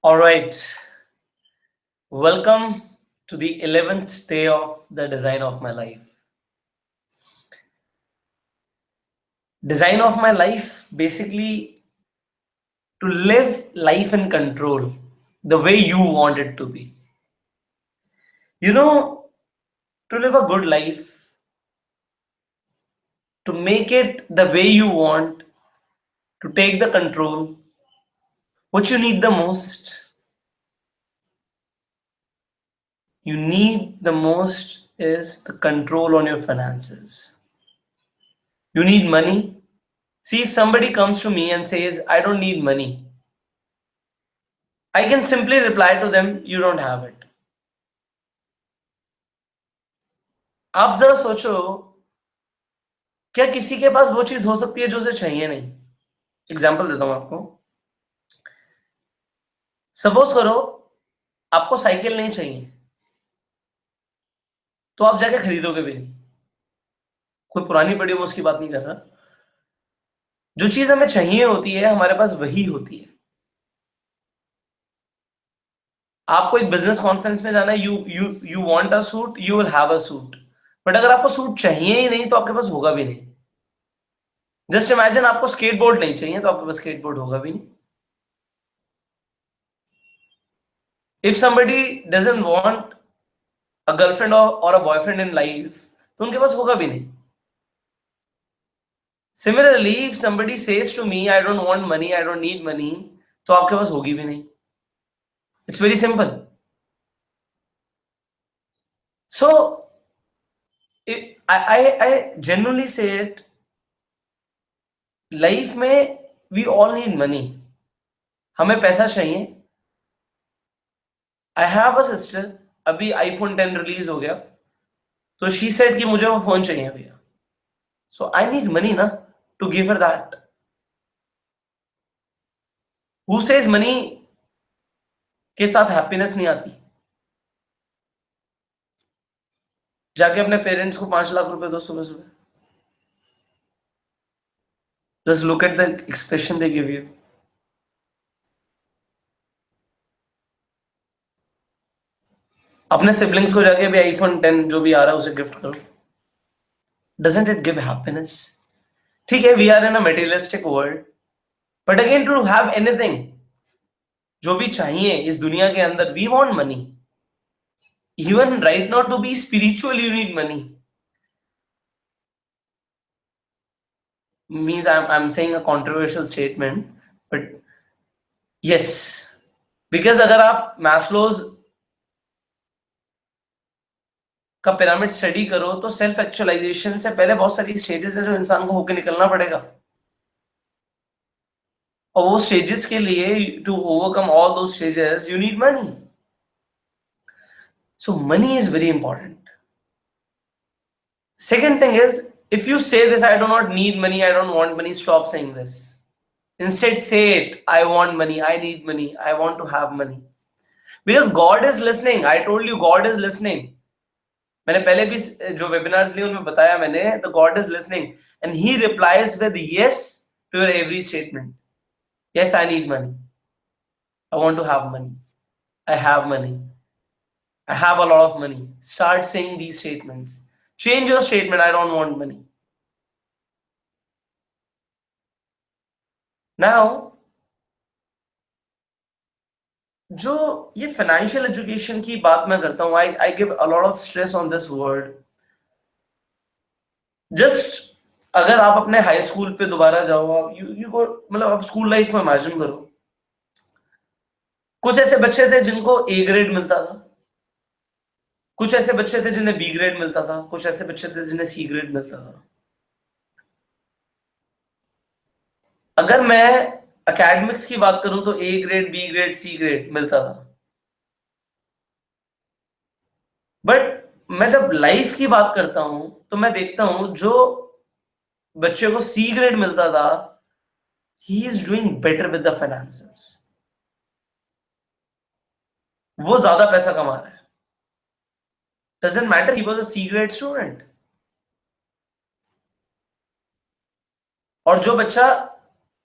All right. Welcome to the 11th day of the design of my life. Design of my life basically to live life in control the way you want it to be. You know, to live a good life, to make it the way you want, to take the control, what you need the most, you need the most is the control on your finances. You need money. See, if somebody comes to me and says, I don't need money, I can simply reply to them, you don't have it. आप जरा सोचो, क्या किसी के पास वो चीज हो सकती है जो उसे चाहिए नहीं? एग्जाम्पल देता हूं आपको. सपोज करो आपको साइकिल नहीं चाहिए, तो आप जाके खरीदोगे भी नहीं. कोई पुरानी पड़ी हो मैं उसकी बात नहीं कर रहा. जो चीज हमें चाहिए होती है हमारे पास वही होती है. आपको एक बिजनेस कॉन्फ्रेंस में जाना है, you you you want a suit, you will have a suit. But अगर आपको सूट चाहिए ही नहीं तो आपके पास होगा भी नहीं. जस्ट इमेजिन आपको स्केटबोर्ड नहीं चाहिए तो आपके पास स्केटबोर्ड होगा भी नहीं. If somebody doesn't want a girlfriend और अ बॉयफ्रेंड इन लाइफ तो उनके पास होगा भी नहीं. Similarly if somebody says to me I don't want money, I don't need money, तो आपके पास होगी भी नहीं. It's very simple. So I genuinely say it, life में वी ऑल नीड मनी. हमें पैसा चाहिए. आई हैव अ सिस्टर, अभी आईफोन 10 रिलीज हो गया तो शी सेड कि मुझे वो फोन चाहिए भैया. सो आई नीड मनी ना to give her that. Who says money के साथ हैप्पीनेस नहीं आती? जाके अपने पेरेंट्स को 5 लाख रुपए दो सुबह सुबह. Just look at the expression they give you. अपने सिबलिंग्स को जाके भी आईफोन 10 जो भी आ रहा है उसे गिफ्ट करो. Doesn't it give happiness? ठीक है, we are in a materialistic world, but again to have anything, जो भी चाहिए इस दुनिया के अंदर, we want money. Even right now to be spiritual you need money. Means I'm saying a controversial statement, but yes, because अगर आप Maslow's का पिरामिड स्टडी करो तो सेल्फ एक्चुअलाइजेशन से पहले बहुत सारी स्टेजेस है जो इंसान को होकर निकलना पड़ेगा. और वो स्टेजेस के लिए to overcome all those stages you need money. So money is very important. Second thing is, if you say this, I do not need money, I don't want money, stop saying this. Instead say it, I want money, I need money, I want to have money. Because God is listening. I told you God is listening. मैंने पहले भी जो webinars लिए उनमें बताया मैंने, the God is listening and he replies with yes to your every statement. Yes, I need money. I want to have money. I have money. I have a lot of money. Start saying these statements. Change your statement, I don't want money. Now, जो ये financial education की बात मैं करता हूँ, I give a lot of stress on this word. Just अगर आप अपने हाई स्कूल पे दोबारा जाओ, आप यू को मतलब आप स्कूल लाइफ को इमेजिन करो. कुछ ऐसे बच्चे थे जिनको ए ग्रेड मिलता था, कुछ ऐसे बच्चे थे जिन्हें बी ग्रेड मिलता था, कुछ ऐसे बच्चे थे जिन्हें सी ग्रेड मिलता था. अगर मैं एकेडमिक्स की बात करूं तो A grade, B grade, C grade मिलता था. बट मैं जब लाइफ की बात करता हूं तो मैं देखता हूं जो बच्चे को सी ग्रेड मिलता था, he is doing better with the finances. वो ज्यादा पैसा कमा रहा है. Doesn't matter he was a C grade student. और जो बच्चा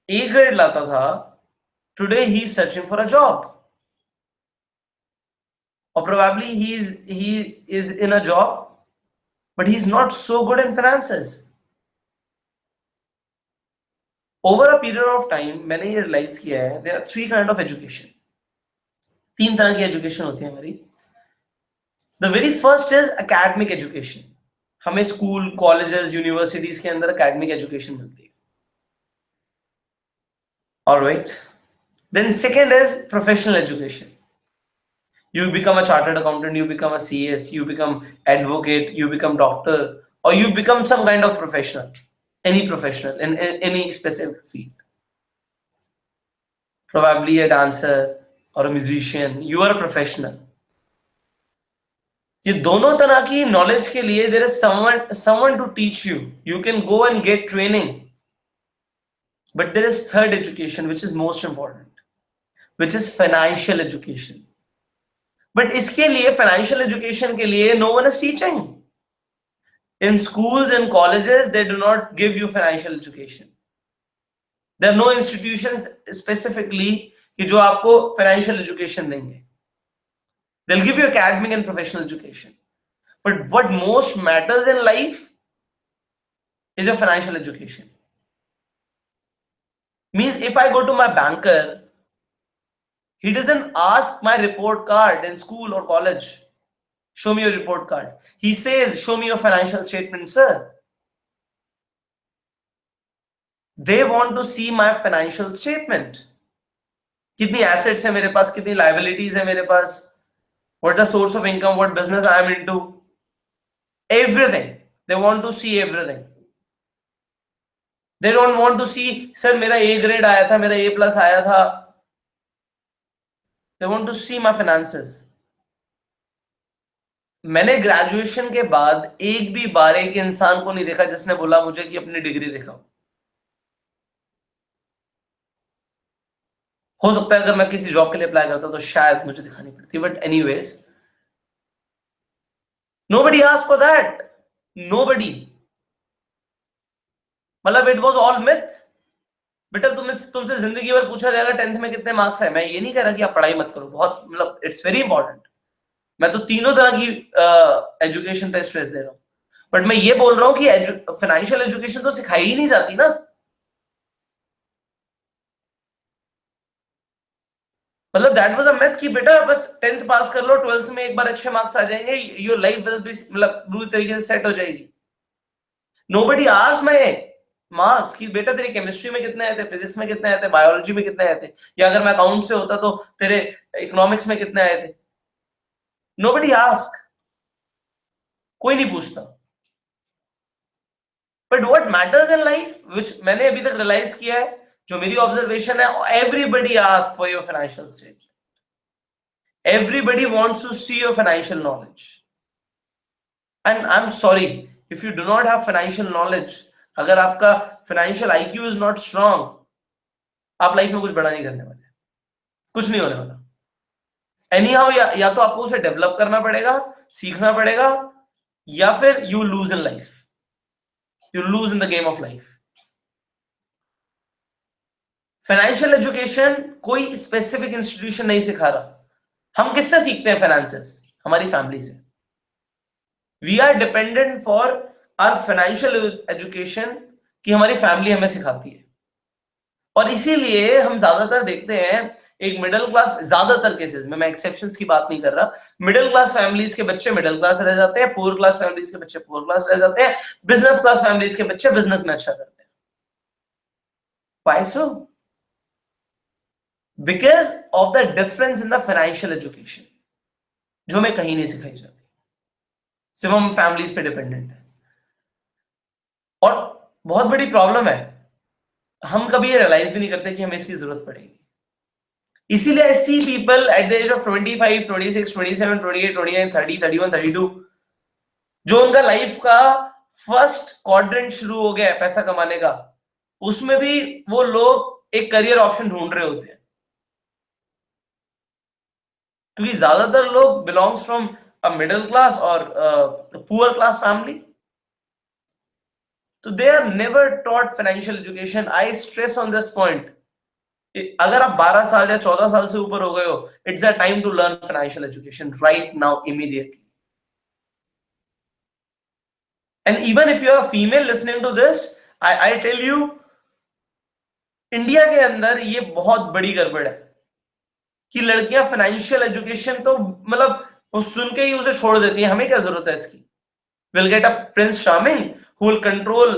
ए ग्रेड लाता था, today he is searching for a job. or probably he is in a job, but he's not so good in finances. Over a period of time, मैंने ये realize किया है, there are 3 kind of education. 3 तरह की education होती है हमारी. The very first is academic education. हमें स्कूल, कॉलेजेस, यूनिवर्सिटीज के अंदर academic education मिलती है. All right. Then second is professional education. You become a chartered accountant, you become a CS, you become advocate, you become doctor, or you become some kind of professional, any professional in any specific field. Probably a dancer or a musician, you are a professional. ये दोनों तरह की knowledge के लिए there is someone to teach you. You can go and get training. But there is third education, which is most important, which is financial education. But इसके लिए financial education के लिए no one is teaching. In schools and colleges, they do not give you financial education. There are no institutions specifically कि जो आपको financial education देंगे. They'll give you academic and professional education. But what most matters in life is your financial education. Means if I go to my banker, he doesn't ask my report card in school or college. Show me your report card. He says, show me your financial statement, sir. They want to see my financial statement. कितनी assets है मेरे पास, कितनी liabilities है मेरे पास, what the source of income, what business I am into, everything. They want to see everything. They don't want to see, sir मेरा A grade आया था, मेरा A+ आया था. They want to see my finances. मैंने graduation के बाद एक भी बार एक इंसान को नहीं देखा जिसने बोला मुझे कि अपनी डिग्री दिखाओ. हो सकता है अगर मैं किसी जॉब के लिए अप्लाई करता तो शायद मुझे दिखानी पड़ती, but anyways nobody asked for that. Nobody. मतलब it was all myth. बेटा तुमसे जिंदगी भर पूछा जाएगा 10th में कितने मार्क्स है. मैं ये नहीं कह रहा कि आप पढ़ाई मत करो, बहुत मतलब इट्स वेरी इंपॉर्टेंट. मैं तो तीनों तरह की एजुकेशन पे स्ट्रेस दे रहा हूं, बट मैं ये बोल रहा हूं कि फाइनेंशियल एजुकेशन तो सिखाई ही नहीं जाती ना. मतलब दैट वाज अ मैथ कि बेटा बस 10th पास कर लो, 12th में एक बार अच्छे मार्क्स आ जाएंगे, योर लाइफ विल बी मतलब पूरी तरीके से सेट हो जाएगी. नोबडी आस्क्ड माय मार्क्स कि बेटा तेरे केमिस्ट्री में कितने आए थे, फिजिक्स में कितने आए थे, बायोलॉजी में कितने आए थे, या अगर मैं अकाउंट से होता तो तेरे इकोनॉमिक्स में कितने आए थे. Nobody ask. कोई नहीं पूछता. But what matters in life, which मैंने अभी तक रियलाइज किया है, जो मेरी ऑब्जर्वेशन है, everybody ask for your financial statement. Everybody wants to see your financial knowledge. And I'm sorry, if you do not have financial knowledge, अगर आपका financial IQ is not strong, आप लाइफ में कुछ बड़ा नहीं करने वाले, कुछ नहीं होने वाला. Anyhow, या तो आपको उसे डेवलप करना पड़ेगा, सीखना पड़ेगा, या फिर you lose in life. You lose in the game of life. Financial education कोई स्पेसिफिक इंस्टीट्यूशन नहीं सिखा रहा. हम किससे सीखते हैं फाइनेंसेस? हमारी फैमिली से. We are dependent for our financial education कि हमारी फैमिली हमें सिखाती है. और इसीलिए हम ज्यादातर देखते हैं एक मिडिल क्लास, ज्यादातर केसेस में, मैं एक्सेप्शंस की बात नहीं कर रहा, मिडिल क्लास फैमिलीज के बच्चे मिडिल क्लास रह जाते हैं, पुअर क्लास फैमिलीज के बच्चे पुअर क्लास रह जाते हैं, बिजनेस क्लास फैमिलीज के बच्चे बिजनेस में अच्छा करते हैं. Why so? Because of the difference in the financial education, जो हमें कहीं नहीं सिखाई जाती, सिर्फ हम फैमिलीज पे डिपेंडेंट है. और बहुत बड़ी प्रॉब्लम है, हम कभी ये रियलाइज भी नहीं करते कि हमें इसकी जरूरत पड़ेगी. इसीलिए I see people at the age of 25, 26, 27, 28, 29, 30, 31, 32, जो उनका लाइफ का फर्स्ट क्वाड्रेंट शुरू हो गया है पैसा कमाने का, उसमें भी वो लोग एक करियर ऑप्शन ढूंढ रहे होते हैं. क्योंकि ज्यादातर लोग belongs from a middle class और पुअर क्लास फैमिली, तो they are never taught financial education. I stress on this point. अगर आप 12 साल या 14 साल से ऊपर हो गए हो, it's a time to learn financial education right now immediately. And even if you are female listening to this, I tell you, India के अंदर ये बहुत बड़ी गड़बड़ है कि लड़कियां फाइनेंशियल एजुकेशन तो मतलब वो सुन के ही उसे छोड़ देती है. हमें क्या जरूरत है इसकी? Will get a prince charming who will control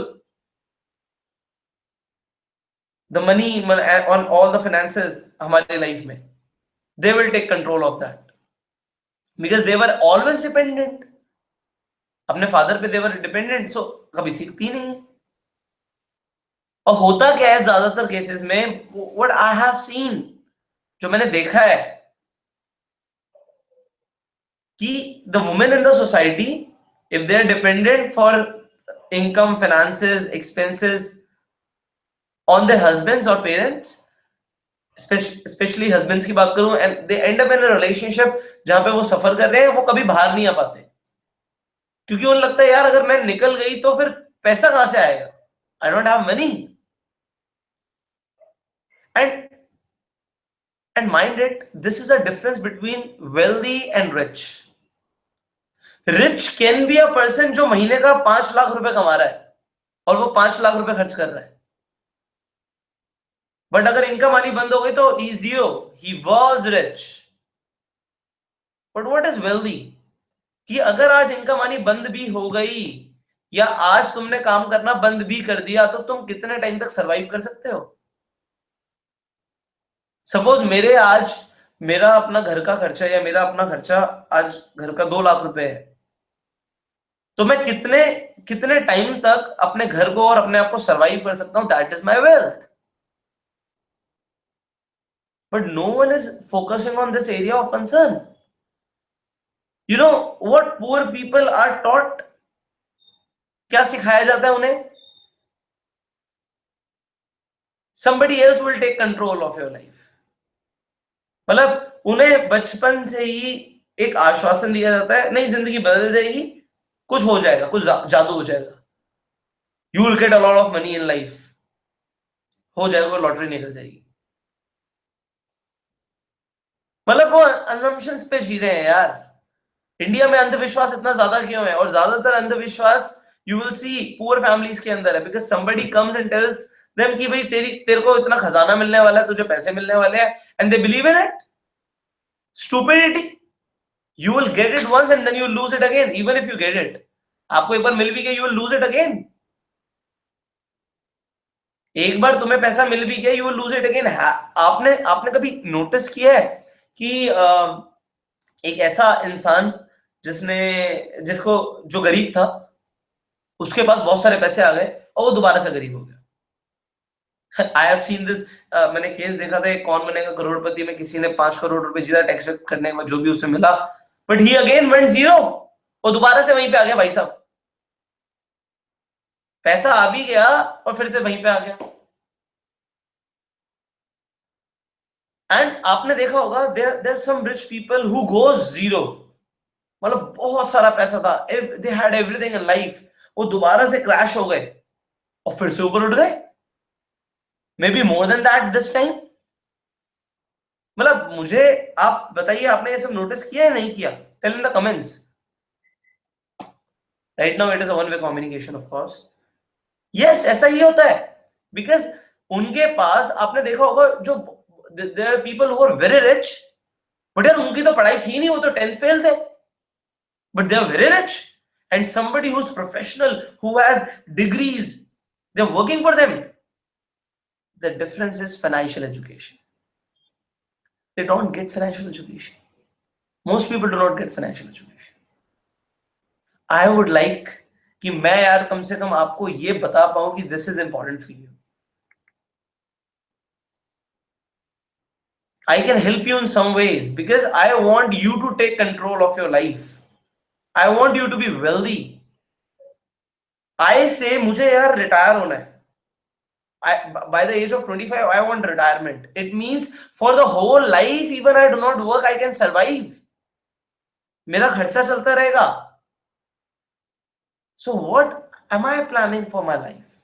the money on all the finances हमारे लाइफ में. They will take control of that because they were always dependent. अपने फादर पे देवर डिपेंडेंट, सो कभी सीखती नहीं है. और होता क्या है ज्यादातर केसेस में, व्हाट आई हैव सीन, जो मैंने देखा है, कि the women in the society, if they are dependent for income, finances, expenses on the husbands और पेरेंट्स, स्पेशली हस्बैंड्स की बात करूं, and they end up in a relationship जहां पे वो सफर कर रहे हैं, वो कभी बाहर नहीं आ पाते. क्योंकि उन्हें लगता है यार अगर मैं निकल गई तो फिर पैसा कहां से आएगा, I don't have money. And and mind it, this is a difference between wealthy and rich. Rich can be a person जो महीने का 5 लाख रुपए कमा रहा है और वो 5 लाख रुपए खर्च कर रहा है. बट अगर इनकम आनी बंद हो गई तो ही zero, he was rich. But what is wealthy? कि अगर आज इनकम आनी बंद भी हो गई या आज तुमने काम करना बंद भी कर दिया तो तुम कितने टाइम तक सरवाइव कर सकते हो? सपोज मेरा अपना घर का खर्चा या मेरा अपना खर्चा आज घर का 2 लाख रुपए है, तो मैं कितने कितने टाइम तक अपने घर को और अपने आप को सरवाइव कर सकता हूं? That is my wealth. But no one is focusing on this area of concern. You know what poor people are taught? क्या सिखाया जाता है उन्हें? somebody else will take control of your life. मतलब उन्हें बचपन से ही एक आश्वासन दिया जाता है, नहीं जिंदगी बदल जाएगी, कुछ हो जाएगा, कुछ जादू हो जाएगा, you will get a lot of money in life, हो जाएगा, लॉटरी निकल जाएगी. मतलब वो assumptions पे जी रहे हैं यार. इंडिया में अंधविश्वास इतना ज्यादा क्यों है? और ज्यादातर अंधविश्वास you will see poor families के अंदर है, because somebody comes and tells them कि भाई तेरे को इतना खजाना मिलने वाला है, तुझे पैसे मिलने वाले हैं, and they believe in it. Stupidity. You will get it once and then you will lose it again, even if you get it. आपको एक बार मिल भी गया, you will lose it again. एक बार तुम्हें पैसा मिल भी गया, you will lose it again. आपने कभी नोटिस किया है कि एक ऐसा इंसान जिसको जो गरीब था, उसके पास बहुत सारे पैसे आ गए और वो दोबारा से गरीब हो गया. I have seen this. मैंने केस देखा था, कौन बनेगा करोड़पति में किसी ने 5 करोड़ रुपए जीता टैक्स करने में, जो भी उसे मिला, but he again went zero. वो दोबारा से वहीं पे आ गया भाई साहब. पैसा आ भी गया और फिर से वहीं पे आ गया. एंड आपने देखा होगा there some rich people who goes zero. मतलब बहुत सारा पैसा था, they had everything in life, वो दोबारा से क्रैश हो गए और फिर से ऊपर उठ गए, may be more than that this time. मतलब मुझे आप बताइए, आपने ये सब नोटिस किया है नहीं किया? Tell in the comments. Right now it is a one way communication of course. Yes, ऐसा ही होता है, बिकॉज उनके पास आपने देखा होगा जो there are people who are very rich, but यार उनकी तो पढ़ाई थी नहीं, वो तो 10th फेल थे, but they are very rich. And somebody who's professional, who has degrees, they're working for them. The difference is financial education. They don't get financial education. Most people do not get financial education. I would like कि मैं यार कम से कम आपको ये बता पाऊं कि this is important for you. I can help you in some ways because I want you to take control of your life. I want you to be wealthy. I say मुझे यार रिटायर होना है. By the age of 25, I want retirement. It means for the whole life, even I do not work, I can survive. मेरा खर्चा चलता रहेगा. So what am I planning for my life?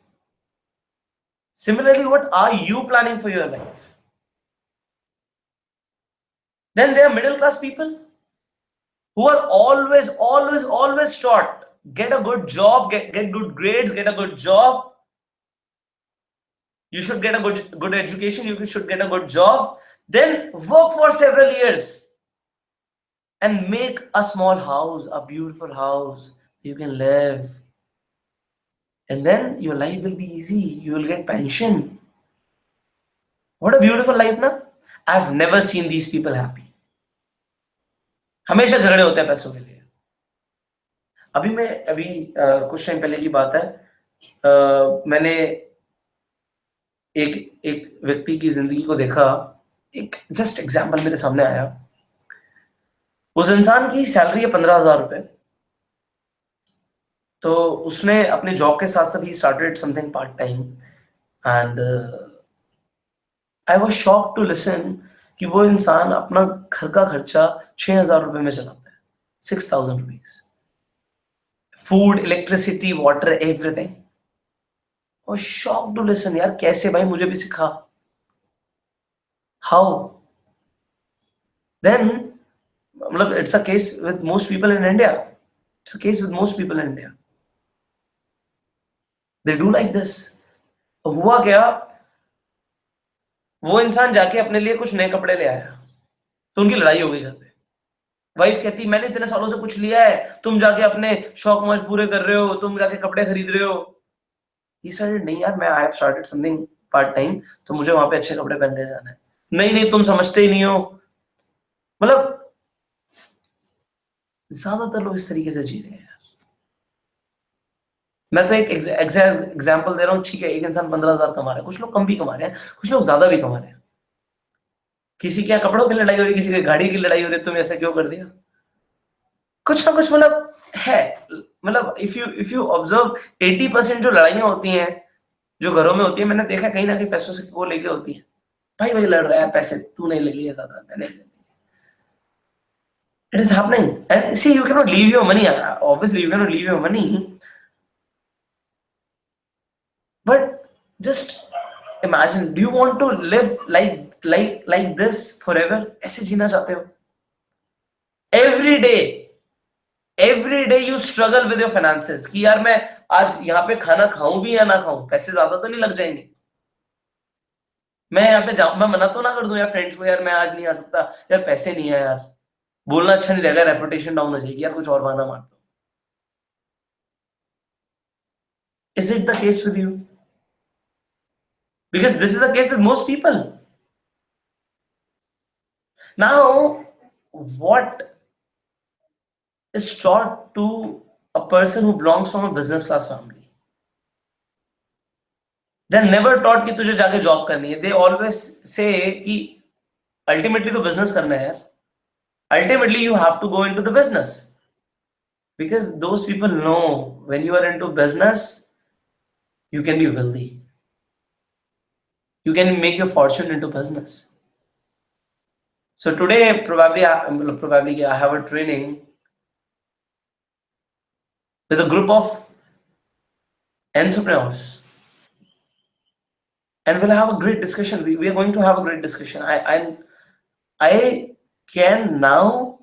Similarly, what are you planning for your life? Then there are middle class people who are always taught, get a good job, get good grades, get a good job. You should get a good education. You should get a good job. Then work for several years and make a small house, a beautiful house you can live. And then your life will be easy. You will get pension. What a beautiful life, na? I've never seen these people happy. हमेशा झगड़े होते हैं पैसों के लिए. अभी कुछ time पहले की बात है, मैंने एक व्यक्ति की जिंदगी को देखा. एक जस्ट एग्जांपल मेरे सामने आया. उस इंसान की सैलरी है 15,000 रुपए. तो उसने अपने जॉब के साथ साथ ही started something part time. And I was shocked to listen कि वो इंसान अपना घर का खर्चा 6,000 रुपए में चलाता है. 6,000 rupees. Food, electricity, water, everything. और शॉक टू लिसन, यार कैसे भाई, मुझे भी सिखा. हाउ? देन मतलब it's a case with most people in India. It's a case with most people in India. They do like this. हुआ क्या, वो इंसान जाके अपने लिए कुछ नए कपड़े ले आया, तो उनकी लड़ाई हो गई घर पे. वाइफ कहती, मैंने इतने सालों से कुछ लिया है, तुम जाके अपने शौक मौज पूरे कर रहे हो, तुम जाके कपड़े खरीद रहे हो. He said, नहीं यार, मैं I have started something part time, तो मुझे वहां पे अच्छे कपड़े पहन के जाना है. नहीं नहीं, तुम समझते ही नहीं हो. मतलब ज्यादातर लोग इस तरीके से जी रहे हैं यार. मैं तो एक एग्जाम्पल दे रहा हूँ. ठीक है, एक इंसान 15,000 कमा रहा है, कुछ लोग कम भी कमा रहे हैं, कुछ लोग ज्यादा भी कमा रहे हैं. किसी के यहाँ कपड़ों की लड़ाई हो रही है, किसी की गाड़ी की लड़ाई हो रही है, तुम ऐसा क्यों कर दिया. कुछ ना कुछ मतलब है. मतलब इफ यू ऑब्जर्व, 80% जो लड़ाइयां होती हैं, जो घरों में होती है, मैंने देखा कहीं ना कहीं पैसों से वो लेके होती है. भाई भाई लड़ रहा है, पैसे तूने ले लिए ज्यादा, मैंने ले लिए. It is happening. And see, you cannot leave your money. Obviously, you cannot leave your money. But just imagine, do you want to live like this forever? ऐसे जीना चाहते हो? Every day you struggle with your finances. कि यार मैं आज यहाँ पे खाना खाऊं भी या ना खाऊं, पैसे ज्यादा तो नहीं लग जाएंगे. मैं यहाँ पे जाऊं, मैं मना तो ना कर दूं यार फ्रेंड्स को, यार मैं आज नहीं आ सकता, यार पैसे नहीं है यार, बोलना अच्छा नहीं लगेगा, रेपुटेशन डाउन हो जाएगी, यार कुछ और बहाना मार दो. Is it the case with you? Because this is the case with most people. Now, what is taught to a person who belongs from a business class family? They're never taught कि तुझे जाके job करनी है. They always say कि ultimately तो business करना है यार. Ultimately you have to go into the business. Because those people know when you are into business, you can be wealthy. You can make your fortune into business. So today probably I have a training with a group of entrepreneurs, and we'll have a great discussion. We are going to have a great discussion. I can now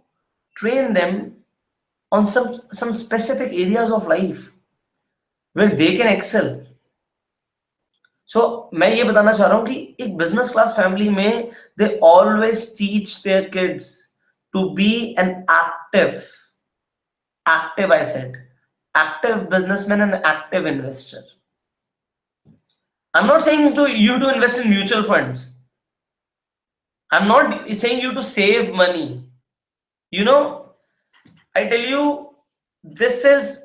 train them on some specific areas of life where they can excel. So मैं ये बताना चाह रहा हूँ कि एक business class family में they always teach their kids to be an active I said, active businessman and active investor. I'm not saying to you to invest in mutual funds. I'm not saying you to save money. You know, I tell you, this is,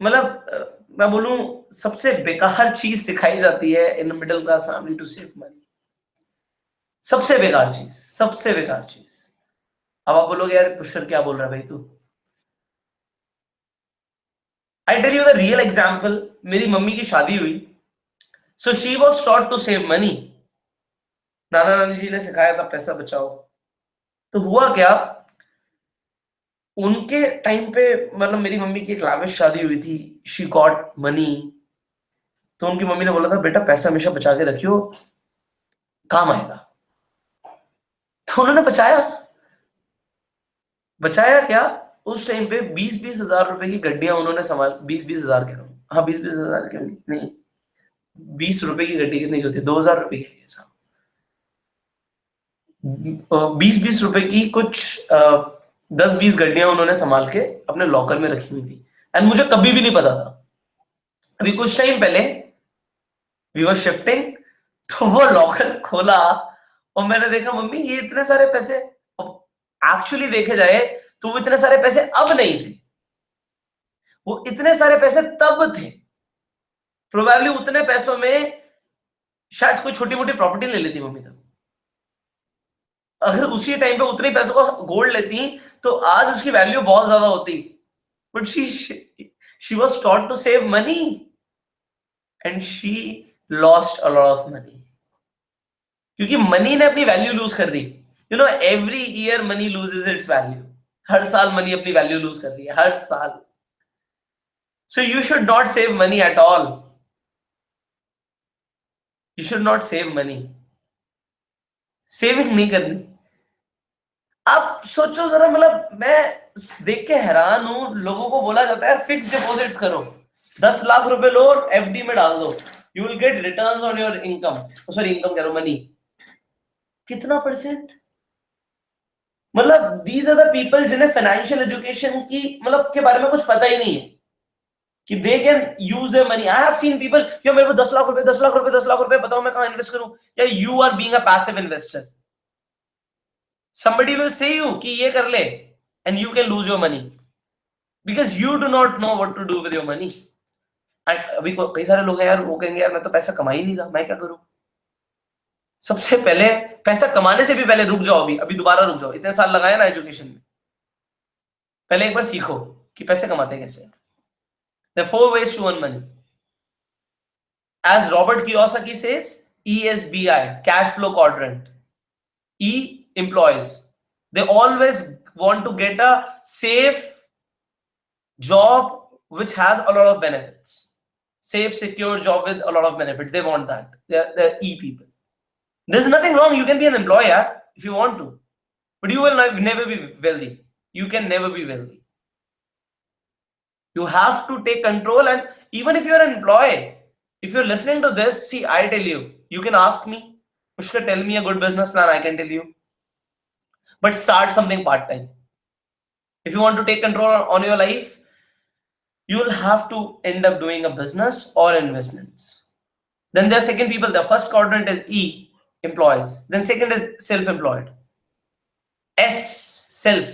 मतलब मैं बोलूं, सबसे बेकार चीज सिखाई जाती है in middle class family to save money. सबसे बेकार चीज, सबसे बेकार चीज. अब आप बोलोगे यार पुष्कर क्या बोल रहा है भाई तू. I tell you the real example. मेरी मम्मी की शादी हुई, so she was taught to save money. नाना नानी जी ने सिखाया था पैसा बचाओ. तो हुआ क्या, उनके टाइम पे, मतलब मेरी मम्मी की एक लाविश शादी हुई थी. She got money. तो उनकी मम्मी ने बोला था बेटा पैसा हमेशा बचा के रखियो, काम आएगा. तो उन्होंने बचाया क्या, उस टाइम पे 20-20 हजार रुपए की गड्डियां उन्होंने संभाल, 20-20 हजार कह रहा हूँ, हाँ 20-20 हजार क्यों नहीं, 20 रुपए की गड्डी कितनी की होती है, 2000 रुपए की है साहब। 20-20 रुपए की कुछ 10-20 गड्डियां उन्होंने संभाल के अपने लॉकर में रखी हुई थी, एंड मुझे कभी भी नहीं पता था। अभी कुछ टाइम पहले वी वर शिफ्टिंग, तो वो लॉकर खोला और मैंने देखा मम्मी ये इतने सारे पैसे, एक्चुअली देखे जाए तो वो इतने सारे पैसे अब नहीं थे, वो इतने सारे पैसे तब थे। प्रोबेबली उतने पैसों में शायद कोई छोटी मोटी प्रॉपर्टी ले लेती मम्मी तब, अगर उसी टाइम पे उतने पैसों का गोल्ड लेती तो आज उसकी वैल्यू बहुत ज्यादा होती। But she was taught to save money and she lost a lot of money, क्योंकि मनी ने अपनी वैल्यू लूज कर दी। You know every year money loses its value, हर साल मनी अपनी वैल्यू लूज कर रही है, हर साल। So you should not save money at all, you should not save money, saving नहीं करनी। आप सोचो जरा, मतलब मैं देख के हैरान हूं, लोगों को बोला जाता है फिक्स डिपॉजिट्स करो, 10 लाख रुपए लो और एफडी में डाल दो, you will get returns on your income, sorry income कह रहा हूं, मनी। कितना परसेंट, मतलब दीज आर द पीपल जिन्हें फाइनेंशियल एजुकेशन की मतलब के बारे में कुछ पता ही नहीं है कि they can use their money. I have seen people, क्या मेरे को 10 लाख रुपए 10 लाख रुपए 10 लाख रुपए, बताओ मैं कहां इन्वेस्ट करूं, या you are being a passive investor, somebody will say you कि ये कर ले and you can lose your money because you do not know what to do with your money। And अभी कई सारे लोग हैं यार, वो कहेंगे यार मैं तो पैसा कमा ही नहीं रहा, मैं क्या करूं। सबसे पहले पैसा कमाने से भी पहले रुक जाओ, अभी अभी दोबारा रुक जाओ, इतने साल लगाए ना एजुकेशन में, पहले एक बार सीखो कि पैसे कमाते कैसे। There are 4 ways to earn money. As Robert Kiyosaki says, ESBI, cash flow quadrant. E, employees. They always want to get a safe job which has a lot of benefits. Safe, secure job with a lot of benefits. They want that. They're E people. There's nothing wrong. You can be an employer if you want to, but you will never be wealthy. You can never be wealthy. You have to take control, and even if you're an employee, if you're listening to this, see, I tell you, you can ask me, Pushkar, tell me a good business plan, I can tell you. But start something part-time. If you want to take control on your life, you will have to end up doing a business or investments. Then there are second people. The first quadrant is E, employees. Then second is self-employed. S, self,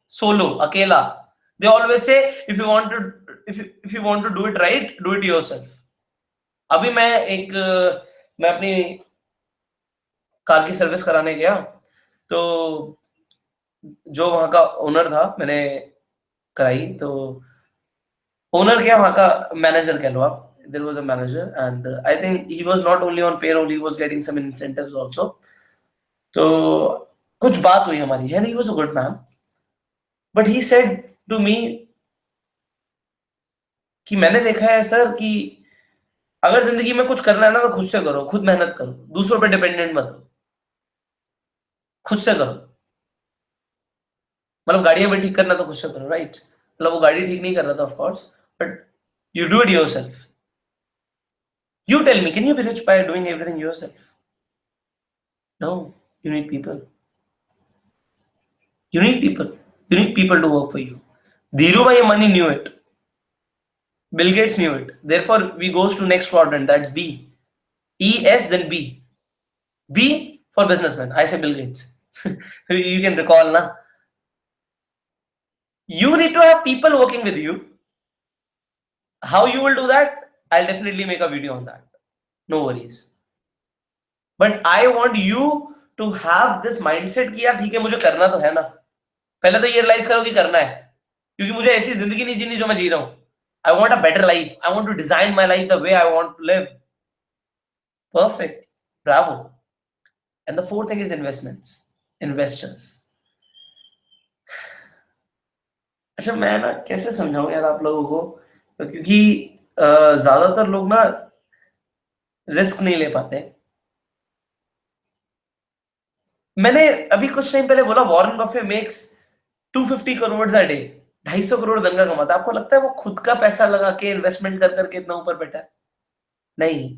solo, akela. They always say if you want to do it right, do it yourself. अभी मैं अपनी car की service कराने गया, तो जो वहां का ओनर था, मैंने कराई, तो ओनर क्या, वहां का मैनेजर कह लो आप, there was a manager and I think he was not only on payroll, he was getting some incentives also. तो कुछ बात हुई हमारी, and he was a good man, but he said to me कि मैंने देखा है सर कि अगर जिंदगी में कुछ करना है ना तो खुद से करो, खुद मेहनत करो, दूसरों पे डिपेंडेंट मत हो, खुद से करो। मतलब गाड़ियां भी ठीक करना तो खुद से करो, राइट, मतलब वो गाड़ी ठीक नहीं कर रहा था of course, but you do it yourself. You tell me, can you be rich by doing everything yourself? No, you need people. You need people. You need people to work for you. Dhirubhai Ambani knew it. Bill Gates knew it. Therefore, we goes to next quadrant. That's B. E, S, then B. B for businessman. I say Bill Gates. You can recall, na? You need to have people working with you. How you will do that? I'll definitely make a video on that. No worries. But I want you to have this mindset कि यार ठीक है, मुझे करना तो है ना। पहले तो ये रियलाइज करो कि करना है, क्योंकि मुझे ऐसी जिंदगी नहीं जीनी जो मैं जी रहा हूं। I want a better life. I want to design my life the way I want to live. Perfect. Bravo. And the fourth thing is investments. Investors. अच्छा, मैं ना कैसे समझाऊं यार आप लोगों को, क्योंकि ज्यादातर लोग ना रिस्क नहीं ले पाते। मैंने अभी कुछ टाइम पहले बोला Warren Buffett makes 250 crore a day, 250 crore दिन का कमाता है। आपको लगता है वो खुद का पैसा लगा के इन्वेस्टमेंट कर करके इतना ऊपर बैठा है? नहीं।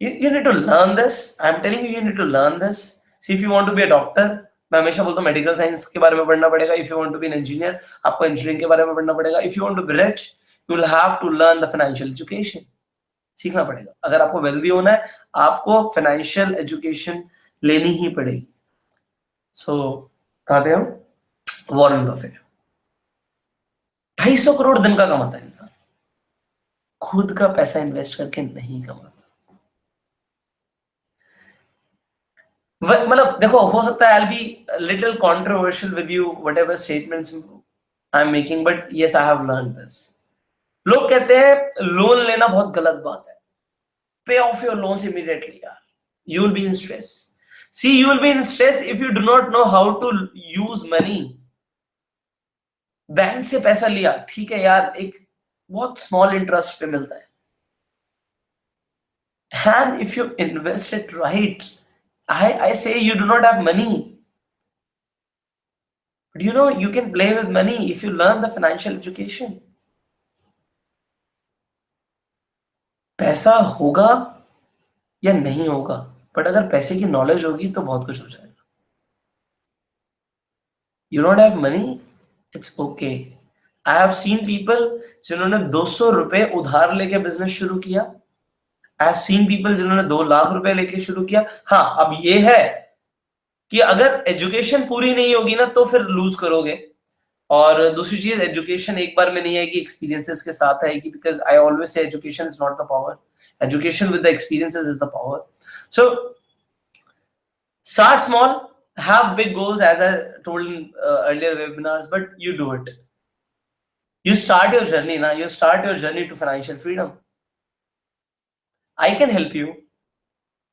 You need to learn this. I'm telling you, you need to learn this. See, if you want to be a doctor, मैं हमेशा बोलता हूँ मेडिकल साइंस के बारे में पढ़ना पड़ेगा. If you want to be an engineer, आपको इंजीनियरिंग के बारे में पढ़ना पड़ेगा. If you want to be rich, you will have to learn the financial education. सीखना पड़ेगा. अगर आपको वेल्दी होना है, आपको फाइनेंशियल एजुकेशन लेनी ही पड़ेगी. सो कहाँ थे हम? वॉरेन बफेट 250 करोड़ दिन का कमाता है इंसान, खुद का पैसा इन्वेस्ट करके नहीं कमाता. मतलब देखो, हो सकता है I'll be a little controversial with you whatever statements I'm making, but yes, I have learned this. लोग कहते हैं लोन लेना बहुत गलत बात है. Pay off your loans immediately यार. You will be in stress. See, you will be in stress if you do not know how to use money. Bank से पैसा लिया, ठीक है यार, एक बहुत स्मॉल इंटरेस्ट पे मिलता है. And if you invest it right, I say you do not have money. But you know, you can play with money if you learn the financial education. पैसा होगा या नहीं होगा, बट अगर पैसे की नॉलेज होगी तो बहुत कुछ हो जाएगा. You don't have money, it's okay. I have seen people जिन्होंने 200 रुपए उधार लेके बिजनेस शुरू किया. I have seen people जिन्होंने 2 लाख रुपए लेके शुरू किया. हाँ, अब ये है कि अगर एजुकेशन पूरी नहीं होगी ना तो फिर लूज करोगे. और दूसरी चीज, एजुकेशन एक बार में नहीं आएगी, एक्सपीरियंसेस के साथ आएगी. बिकॉज आई ऑलवेज से education is not the power, education with the experiences is the power. So start small, have big goals, as I told in earlier webinars, but you do it. You start your journey now. You start your journey to financial freedom. I can help you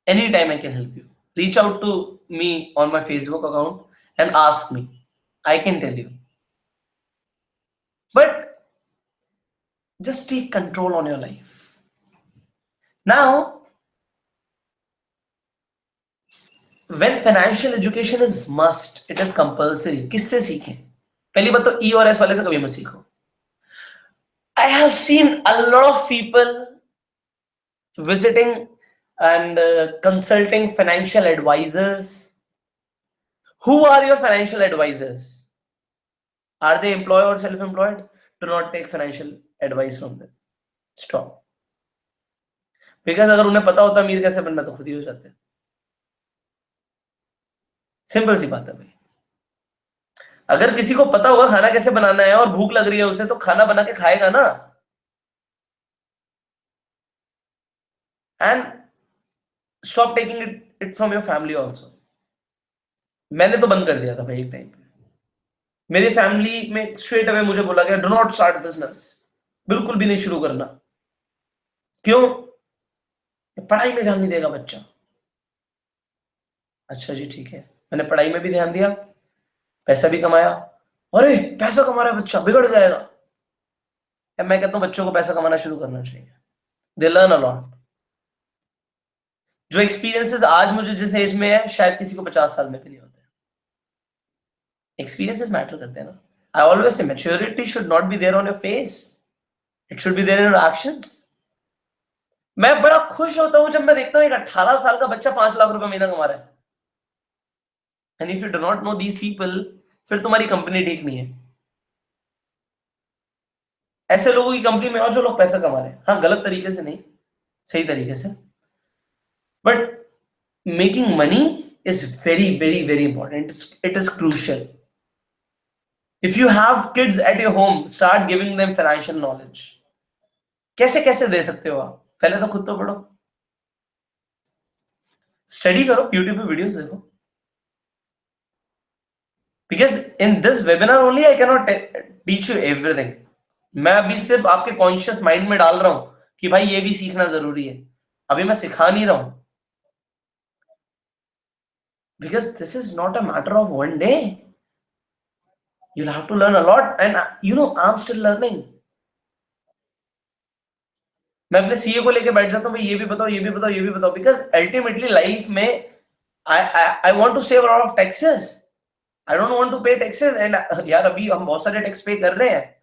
anytime. I can help you. Reach out to me on my Facebook account and ask me. I can tell you. But just take control on your life. Now, when financial education is must, it is compulsory. किससे सीखें? पहली बात तो ई और S वाले से कभी मत सीखो. I have seen a lot of people visiting and consulting financial advisors. Who are your financial advisors? Are they employed or self-employed? Do not take financial advice from them. Stop. Because अगर उन्हें पता होता अमीर कैसे बनना तो खुद ही हो जाते. सिंपल सी बात है भाई. अगर किसी को पता होगा खाना कैसे बनाना है और भूख लग रही है उसे, तो खाना बना के खाएगा ना. And stop taking it from your family also. मैंने तो बंद कर दिया था भाई एक टाइम पे. मेरी फैमिली में स्ट्रेट अवे मुझे बोला गया, डू नॉट स्टार्ट बिजनेस, बिल्कुल भी नहीं शुरू करना. क्यों? पढ़ाई में ध्यान नहीं देगा बच्चा. अच्छा जी, ठीक है. मैंने पढ़ाई में भी ध्यान दिया, पैसा भी कमाया. अरे पैसा कमा रहा है बच्चा, बिगड़ जाएगा. मैं कहता हूं बच्चों को पैसा कमाना शुरू करना चाहिए. They learn a lot. जो एक्सपीरियंसेस आज मुझे जिस एज में है, शायद किसी को 50 साल में भी नहीं होते. एक्सपीरियंसेस मैटर करते हैं ना. I always say maturity should not be there on your face, it should be there in your actions. मैं बड़ा खुश होता हूं जब मैं देखता हूं एक 18 साल का बच्चा 5 लाख रुपए महीना कमा रहा है. And if you do not know these people, फिर तुम्हारी कंपनी ठीक नहीं है. ऐसे लोगों की कंपनी में और जो लोग पैसा कमा रहे हैं, हाँ गलत तरीके से नहीं, सही तरीके से. But making money is very, very, very important. It is crucial. If you have kids at your home, start giving them financial knowledge. कैसे कैसे दे सकते हो आप? पहले तो खुद तो पढ़ो, स्टडी करो, यूट्यूब पे वीडियोस देखो. Because in this webinar only I cannot teach you everything. मैं अभी सिर्फ आपके कॉन्शियस माइंड में डाल रहा हूं कि भाई ये भी सीखना जरूरी है. अभी मैं सिखा नहीं रहा हूं. Because this is not a matter of one day. You'll have to learn a lot, and you know, I'm still learning. मैं अपने सीए को लेके बैठ जाता हूँ, भाई ये भी बताओ, ये भी बताओ, ये भी बताओ. बिकॉज अल्टीमेटली लाइफ में I want to save a lot of taxes. I don't want to pay taxes. And यार अभी हम बहुत सारे tax pay कर रहे हैं.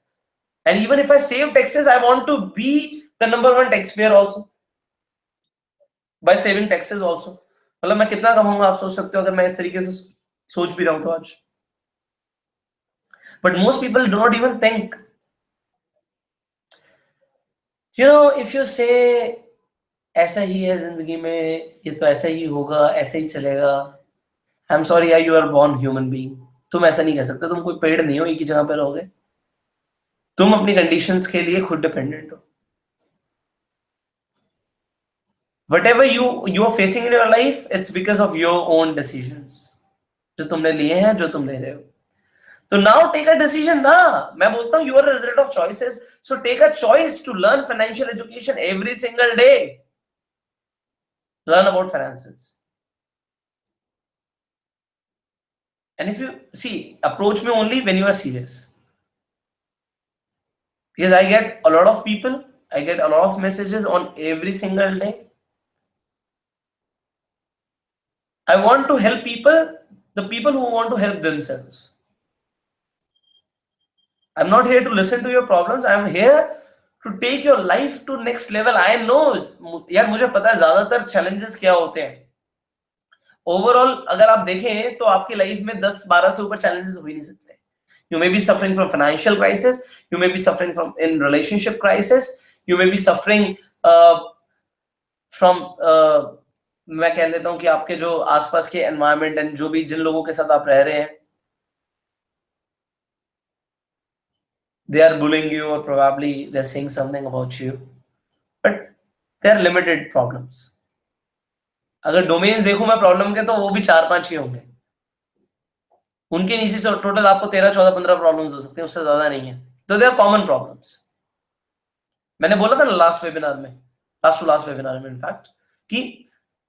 And even if I save taxes, I want to be the #1 taxpayer also by saving taxes also. मतलब मैं कितना कमाऊंगा आप सोच सकते हो अगर मैं इस तरीके से सोच भी रहा हूं तो आज. But most people do not even think. You know, if you say ऐसा ही है जिंदगी में, ये तो ऐसा ही होगा, ऐसा ही चलेगा. आई एम सॉरी यार, you are born human being. तुम ऐसा नहीं कह सकते. तुम कोई पेड़ नहीं हो एक ही जगह पे रहोगे. तुम अपनी कंडीशंस के लिए खुद डिपेंडेंट हो. Whatever you are facing in your life, it's because of your own decisions जो तुमने लिए हैं, जो तुम ले रहे हो. तो now take a decision ना. मैं बोलता हूँ you are a result of choices, so take a choice to learn financial education every single day. Learn about finances. And if you see, approach me only when you are serious. Because I get a lot of people, I get a lot of messages on every single day. I want to help people, the people who want to help themselves. I'm not here to listen to your problems. I'm here to take your life to next level. I know यार मुझे पता है ज्यादातर challenges क्या होते हैं. Overall अगर आप देखें तो आपकी लाइफ में 10-12 से ऊपर challenges हो ही नहीं सकते. You may be suffering from financial crisis. You may be suffering from in relationship crisis. You may be suffering from मैं कह लेता हूं कि आपके जो आसपास के environment and जो भी जिन लोगों के साथ आप रह रहे हैं, they are bullying you or probably they're saying something about you, but they are limited problems. अगर डोमेन्स देखूं मैं प्रॉब्लम के तो वो भी 4-5 ही होंगे. उनके नीचे टोटल आपको 13-14-15 प्रॉब्लम्स हो सकते हैं, उससे ज्यादा नहीं है. तो दे आर कॉमन प्रॉब्लम्स. मैंने बोला था ना लास्ट वेबिनार में, लास्ट टू लास्ट वेबिनार में इनफैक्ट, कि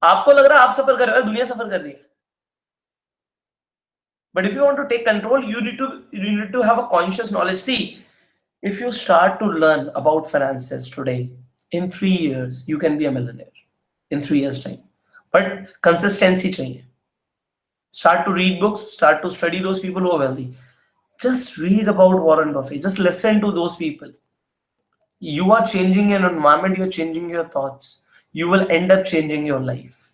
आपको लग रहा है आप सफर कर रहे हो, दुनिया सफर कर रही है. But if you want to take control, you need to have a conscious knowledge. See, if you start to learn about finances today, in 3 years you can be a millionaire. In 3 years time. But consistency chahiye. Start to read books, start to study those people who are wealthy. Just read about Warren Buffett. Just listen to those people. You are changing your environment, you're changing your thoughts. You will end up changing your life.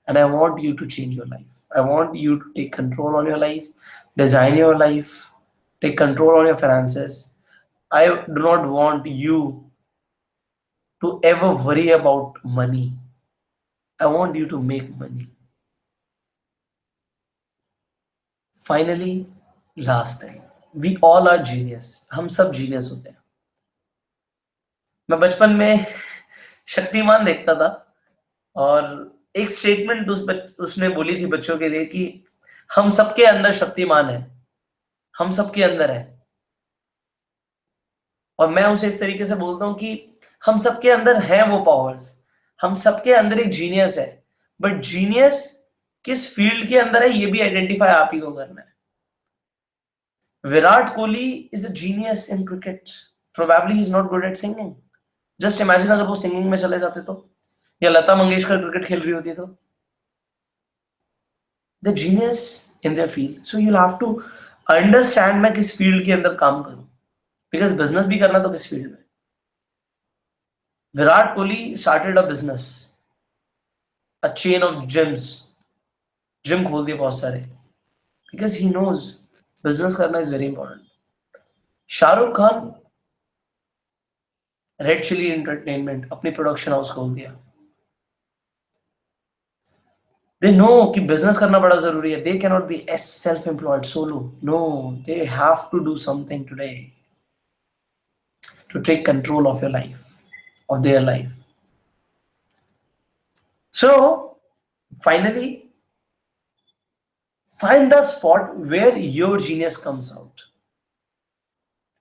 And I want you to change your life. I want you to take control on your life, design your life, take control on your finances. I do not want you to ever worry about money. I want you to make money. Finally, last thing, we all are genius. हम सब genius होते हैं. मैं बचपन में शक्तिमान देखता था और एक स्टेटमेंट उसने बोली थी बच्चों के लिए कि हम सबके अंदर शक्तिमान है, हम सबके अंदर है. और मैं उसे इस तरीके से बोलता हूं कि हम सबके अंदर है वो पावर्स, हम सबके अंदर एक जीनियस है. बट जीनियस किस फील्ड के अंदर है ये भी आइडेंटिफाई आप ही को करना है. Virat Kohli is a genius in cricket. Probably he is not good at singing. Just imagine अगर वो सिंगिंग में चले जाते तो, या लता मंगेशकर क्रिकेट खेल रही होती तो. The genius in their field. So you have to understand मैं किस फील्ड के अंदर काम करूं. बिकॉज बिजनेस भी करना तो किस फील्ड में. Virat Kohli started a business, a chain of gyms. Gym खोल दिए बहुत सारे, बिकॉज ही नोज बिजनेस करना is very important. Shahrukh Khan red chilli entertainment अपनी प्रोडक्शन हाउस खोल दिया. They know कि business करना बड़ा जरूरी है. They cannot be as self-employed solo. No, they have to do something today to take control of your life, of their life. So, finally, find the spot where your genius comes out.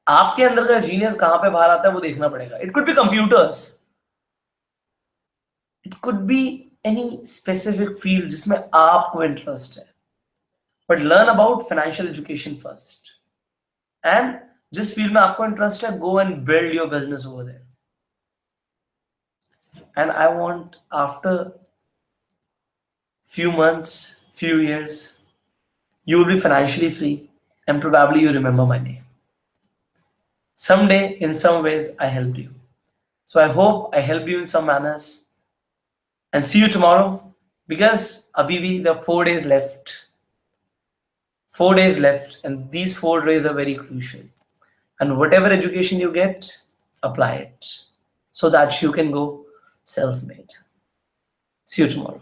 आपके अंदर का genius कहां पे बाहर आता है वो देखना पड़ेगा. It could be computers. It could be any specific field जिसमें आपको इंटरेस्ट है. But learn about financial education first. And जिस फील्ड में आपको इंटरेस्ट है, go and build your business over there. And I want after few months, few years, you will be financially free, and probably you remember my name. Someday, in some ways, I helped you. So I hope I helped you in some manners. And see you tomorrow. Because Abibi, there are 4 days left. 4 days left, and these 4 days are very crucial. And whatever education you get, apply it so that you can go self-made. See you tomorrow.